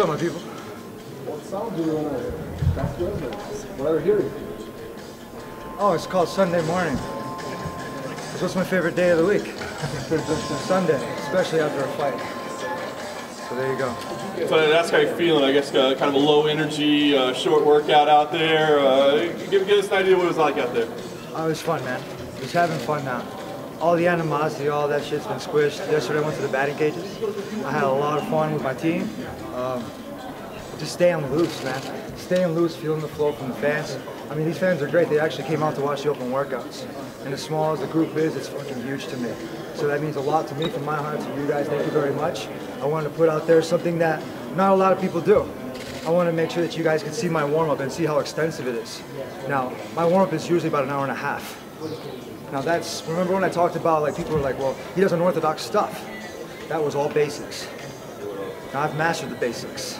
up, my people? What sound do you want to that's good? What are you hearing? Oh, it's called Sunday morning. It's what's my favorite day of the week. Sunday, especially after a fight. So there you go. So that's how you're feeling, I guess, kind of a low energy, short workout out there. Give us an idea what it was like out there. Oh, it was fun, man. Just having fun now. All the animosity, all that shit's been squished. Yesterday I went to the batting cages. I had a lot of fun with my team. Just staying loose, man. Staying loose, feeling the flow from the fans. I mean, these fans are great. They actually came out to watch the open workouts. And as small as the group is, it's fucking huge to me. So that means a lot to me, from my heart to you guys. Thank you very much. I wanted to put out there something that not a lot of people do. I want to make sure that you guys can see my warm-up and see how extensive it is. Now, my warm-up is usually about an hour and a half. Now that's, remember when I talked about, like, people were like, well, he does unorthodox stuff. That was all basics. Now I've mastered the basics.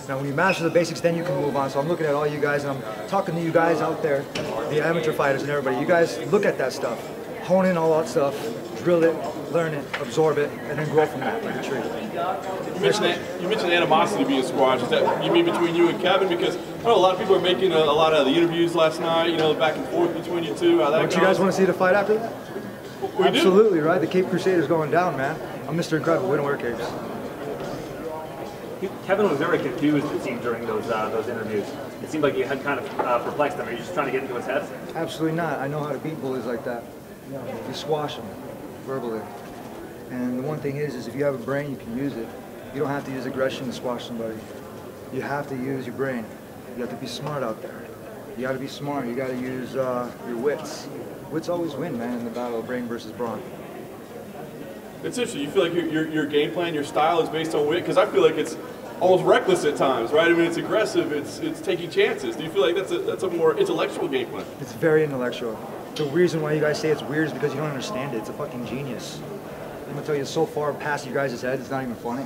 Now when you master the basics, then you can move on. So I'm looking at all you guys, and I'm talking to you guys out there, the amateur fighters and everybody. You guys look at that stuff, hone in all that stuff, drill it, learn it, absorb it, and then grow from that like a tree. You mentioned animosity being squashed. Is that you mean between you and Kevin? Because I know a lot of people are making a lot of the interviews last night, you know, back and forth between you two. How that Don't you guys want to see the fight after that? We Absolutely, do. right? The Cape Crusader's going down, man. I'm Mr. Incredible. We don't wear capes. Kevin was very confused, it seemed, during those interviews. It seemed like you had kind of perplexed him. Are you just trying to get into his head? Absolutely not. I know how to beat bullies like that. You squash them verbally. And the one thing is if you have a brain, you can use it. You don't have to use aggression to squash somebody. You have to use your brain. You have to be smart out there. You got to be smart. You got to use your wits. Wits always win, man, in the battle of brain versus brawn. It's interesting. You feel like your game plan, your style is based on wit? Because I feel like it's almost reckless at times, right? I mean, it's aggressive. It's taking chances. Do you feel like that's a more intellectual game plan? It's very intellectual. The reason why you guys say it's weird is because you don't understand it. It's a fucking genius. I'm gonna tell you, it's so far past you guys' heads, it's not even funny.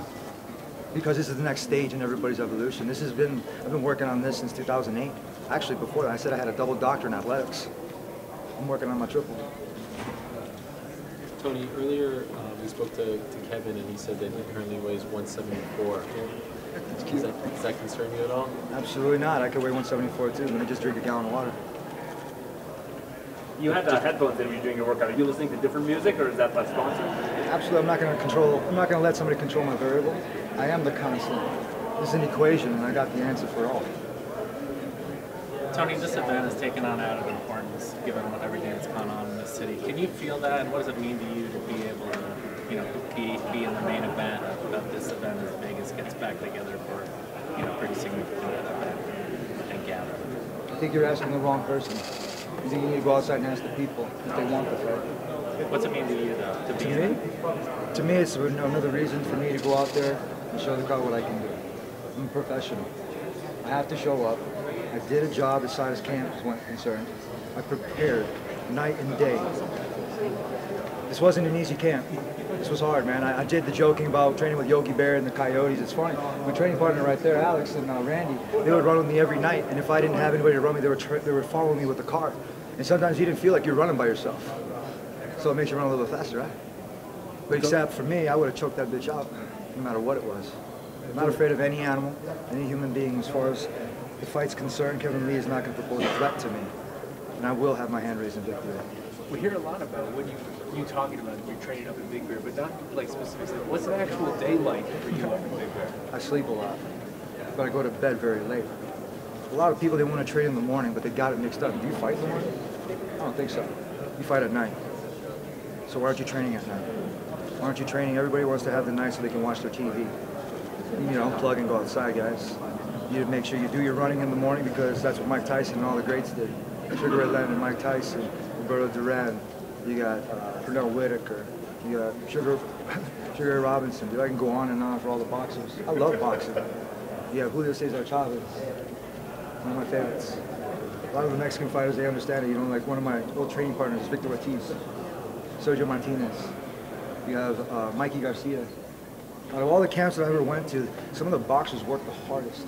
Because this is the next stage in everybody's evolution. I've been working on this since 2008. Actually, before that, I said I had a double doctor in athletics. I'm working on my triple. Tony, earlier we spoke to Kevin, and he said that he currently weighs 174. Does that concern you at all? Absolutely not. I could weigh 174 too, and I just drink a gallon of water. You had headphones in when you were doing your workout. Are you listening to different music, or is that by sponsor? Absolutely. I'm not going to let somebody control my variable. I am the constant. It's an equation, and I got the answer for all. Tony, this event has taken on added importance given everything that's gone on in this city. Can you feel that, and what does it mean to you to be able to, you know, be in the main event of this event as Vegas gets back together for, you know, pretty significant event and gather? I think you're asking the wrong person. You think you need to go outside and ask the people if they want the fight. What's it mean to you, though, to be in it? To me, it's another reason for me to go out there and show the crowd what I can do. I'm a professional. I have to show up. I did a job as far as camp was concerned. I prepared night and day. This wasn't an easy camp. This was hard, man. I did the joking about training with Yogi Bear and the Coyotes. It's funny. My training partner right there, Alex and Randy, they would run with me every night. And if I didn't have anybody to run me, they would follow me with the car. And sometimes you didn't feel like you're running by yourself. So it makes you run a little bit faster, right? But except for me, I would have choked that bitch out, no matter what it was. I'm not afraid of any animal, any human being. As far as the fight's concerned, Kevin Lee is not going to propose a threat to me. And I will have my hand raised in victory. We hear a lot about when you talking about you're training up in Big Bear, but not like specifics. What's an actual day like for you up in Big Bear? I sleep a lot, but I go to bed very late. A lot of people, they want to train in the morning, but they got it mixed up. Do you fight in the morning? I don't think so. You fight at night. So why aren't you training at night? Why aren't you training? Everybody wants to have the night so they can watch their TV. You know, plug and go outside, guys. You make sure you do your running in the morning because that's what Mike Tyson and all the greats did. Sugar Ray Leonard, Mike Tyson, Roberto Duran. You got Pernell Whitaker. You got Sugar Ray Robinson. Dude, I can go on and on for all the boxers. I love boxing. You have Julio Cesar Chavez, one of my favorites. A lot of the Mexican fighters, they understand it. You know, like one of my old training partners is Victor Ortiz, Sergio Martinez. You have Mikey Garcia. Out of all the camps that I ever went to, some of the boxers worked the hardest.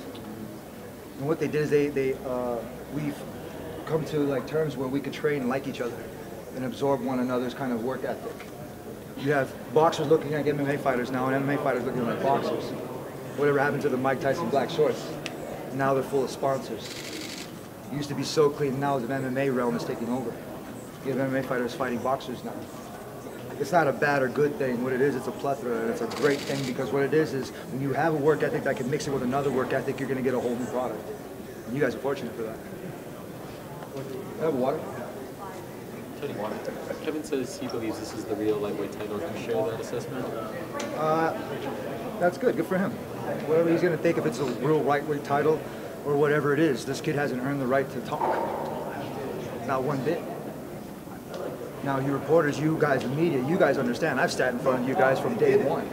And what they did is we've come to like terms where we could train like each other and absorb one another's kind of work ethic. You have boxers looking like MMA fighters now and MMA fighters looking like boxers. Whatever happened to the Mike Tyson black shorts? Now they're full of sponsors. It used to be so clean, now the MMA realm is taking over. You have MMA fighters fighting boxers now. It's not a bad or good thing. What it is, it's a plethora, and it's a great thing because what it is when you have a work ethic that can mix it with another work ethic, you're going to get a whole new product. And you guys are fortunate for that. I have water. Tony, Kevin says he believes this is the real lightweight title. Do you share that assessment? That's good. Good for him. Whatever he's going to think, if it's a real lightweight title or whatever it is, this kid hasn't earned the right to talk. Not one bit. Now, you reporters, you guys, the media, you guys understand. I've sat in front of you guys from day one.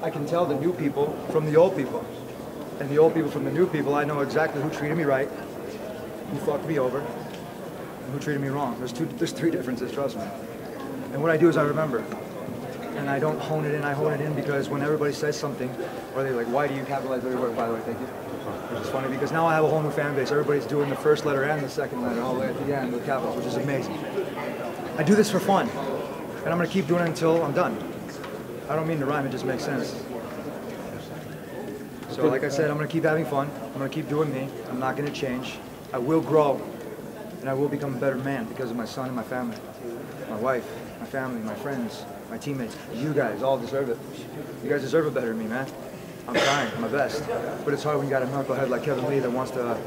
I can tell the new people from the old people. And the old people from the new people, I know exactly who treated me right, who fucked me over, and who treated me wrong. There's three differences, trust me. And what I do is I remember. And I don't hone it in, I hone it in because when everybody says something, or they're like, why do you capitalize every word? By the way, thank you. Which is funny because now I have a whole new fan base. Everybody's doing the first letter and the second letter all the way at the end with capitals, which is amazing. I do this for fun, and I'm going to keep doing it until I'm done. I don't mean to rhyme, it just makes sense. So like I said, I'm going to keep having fun. I'm going to keep doing me. I'm not going to change. I will grow, and I will become a better man because of my son and my family. My wife, my family, my friends, my teammates. You guys all deserve it. You guys deserve it better than me, man. I'm trying my best. But it's hard when you got a knucklehead like Kevin Lee that wants to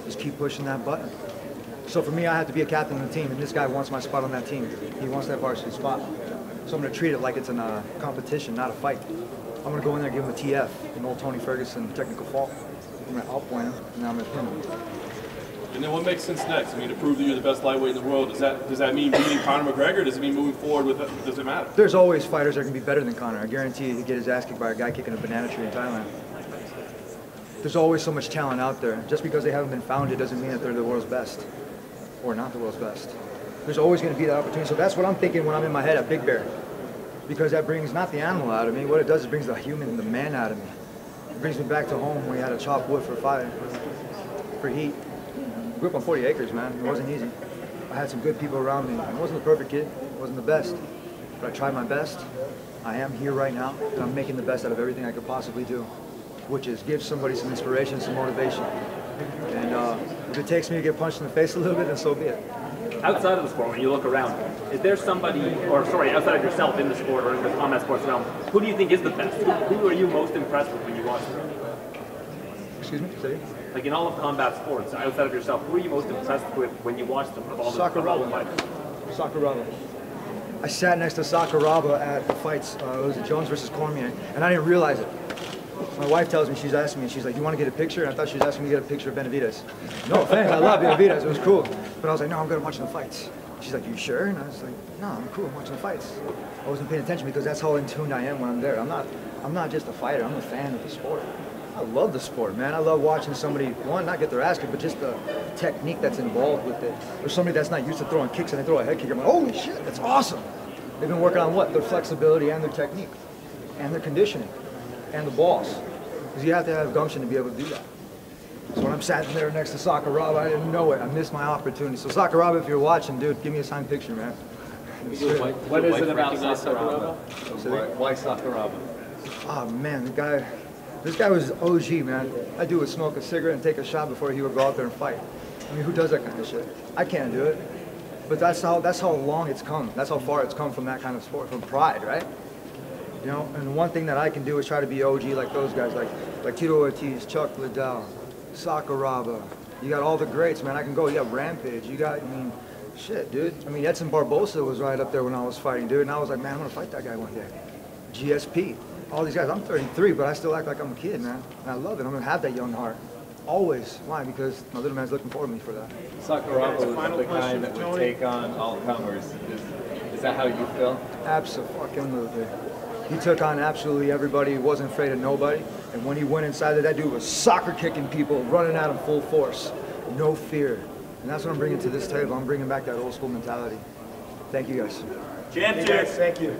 just keep pushing that button. So for me, I have to be a captain of the team, and this guy wants my spot on that team. He wants that varsity spot. So I'm going to treat it like it's a competition, not a fight. I'm going to go in there and give him a TF, an old Tony Ferguson technical fault. I'm going to outpoint him, and now I'm going to pin him. And then what makes sense next? I mean, to prove that you're the best lightweight in the world, does that mean beating Conor McGregor? Does it mean moving forward with it? Does it matter? There's always fighters that can be better than Conor. I guarantee you he'd get his ass kicked by a guy kicking a banana tree in Thailand. There's always so much talent out there. Just because they haven't been founded doesn't mean that they're the world's best. Or not the world's best. There's always going to be that opportunity. So that's what I'm thinking when I'm in my head at Big Bear. Because that brings not the animal out of me. What it does is it brings the human, the man out of me. It brings me back to home where we had to chop wood for fire, for heat. I grew up on 40 acres, man. It wasn't easy. I had some good people around me. I wasn't the perfect kid. I wasn't the best. But I tried my best. I am here right now, and I'm making the best out of everything I could possibly do, which is give somebody some inspiration, some motivation. And if it takes me to get punched in the face a little bit, then so be it. Outside of the sport, when you look around, is there somebody, outside of yourself in the sport or in the combat sports realm, who do you think is the best? Who are you most impressed with when you watch them? Excuse me? Say? Like in all of combat sports, outside of yourself, who are you most impressed with when you watch them? Of all the fighters? Sakuraba. I sat next to Sakuraba at the fights. It was Jones versus Cormier, and I didn't realize it. My wife tells me, she's asking me, she's like, you want to get a picture? And I thought she was asking me to get a picture of Benavidez. No offense, I love Benavidez, it was cool. But I was like, no, I'm good at watching the fights. She's like, you sure? And I was like, no, I'm cool, I'm watching the fights. I wasn't paying attention because that's how in tune I am when I'm there. I'm not just a fighter, I'm a fan of the sport. I love the sport, man. I love watching somebody, one, not get their ass kicked, but just the technique that's involved with it. There's somebody that's not used to throwing kicks and they throw a head kick. I'm like, holy shit, that's awesome. They've been working on what? Their flexibility and their technique and their conditioning and the balls. Because you have to have gumption to be able to do that. So when I'm sitting there next to Sakuraba, I didn't know it. I missed my opportunity. So Sakuraba, if you're watching, dude, give me a signed picture, man. What is it about Sakuraba? Why Sakuraba? Oh man, this guy was OG, man. That dude would smoke a cigarette and take a shot before he would go out there and fight. I mean, who does that kind of shit? I can't do it. But that's how long it's come. That's how far it's come from that kind of sport, from pride, right? You know, and one thing that I can do is try to be OG like those guys, like Tito Ortiz, Chuck Liddell, Sakuraba. You got all the greats, man. I can go. You got Rampage. You got, I mean, shit, dude. I mean, Edson Barbosa was right up there when I was fighting, dude. And I was like, man, I'm gonna fight that guy one day. GSP. All these guys. I'm 33, but I still act like I'm a kid, man. And I love it. I'm gonna have that young heart. Always. Why? Because my little man's looking forward to me for that. Sakuraba was the guy that would take on all comers. Is that how you feel? Absolutely. He took on absolutely everybody. He wasn't afraid of nobody. And when he went inside there, that dude was soccer kicking people, running at him full force. No fear. And that's what I'm bringing to this table. I'm bringing back that old school mentality. Thank you guys. Champ, cheers. Thank you.